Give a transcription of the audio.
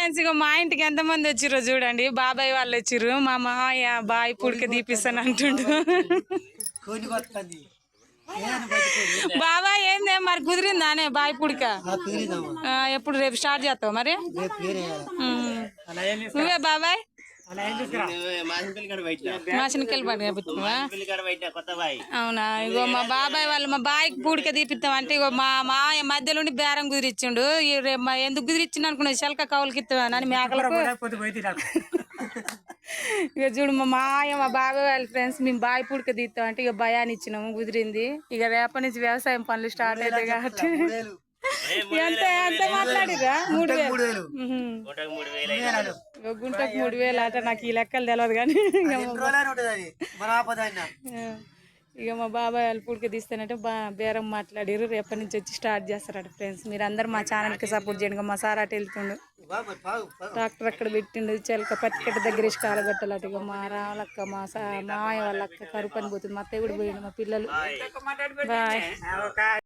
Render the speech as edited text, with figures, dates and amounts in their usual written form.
Friends ఇక మా ఇంటికి ఎంతమంది వచ్చిర్రో చూడండి. బాబాయ్ వాళ్ళు వచ్చిర్రు. మా మాయ బాయ్ పుడిక తీపిస్తాను అంటుండు. బాబాయ్ ఏందే మరి కుదిరిందానే బాయ్ పుడిక? ఎప్పుడు రేపు స్టార్ట్ చేస్తావు మరి? నువ్వే బాబాయ్ మాసినకెళ్ళి పడుతున్నా. అవునా? ఇగో మా బాబాయ్ వాళ్ళు మా బాయ్కి పూడిక తీపిస్తాం అంటే ఇగో మా మాయ మధ్యలోండి బేరం కుదిరిచ్చిండు. ఎందుకు కుదిరిచ్చిండు అనుకున్నా, శల్క కౌలుకి ఇస్తామని మేకలకు. ఇక చూడు మా మాయ మా బాబాయ్ వాళ్ళ ఫ్రెండ్స్ మేము బాయ్ పూడిక తీస్తాం అంటే ఇక భయాన్ని ఇచ్చినాము, కుదిరింది. ఇక రేపటి నుంచి వ్యవసాయం పనులు స్టార్ట్ అవుతాయి కాబట్టి ఎంత ఎంత మాట్లాడిరా? 3000. గుంటకు 3000 అట. నాకు ఈ లెక్కలు తెలియదు కానీ ఇక మా బాబాయ్ వాళ్ళు పూడిక తీస్తానంటే బేరం మాట్లాడారు. రేపటి నుంచి వచ్చి స్టార్ట్ చేస్తారట. ఫ్రెండ్స్ మీరు అందరు మా ఛానల్కి సపోర్ట్ చేయండి. మా సార్ అటు వెళ్తుండు, ట్రాక్టర్ అక్కడ పెట్టిండు, చెలక పత్తికట్ట దగ్గర ఇష్ట కాలగొట్టాలట. ఇక మా రావాలక్క మాయ వాళ్ళ అక్క కరుపు అని పోతుంది. మా అత్తయ్య కూడా పోయిండు, మా పిల్లలు. బాయ్.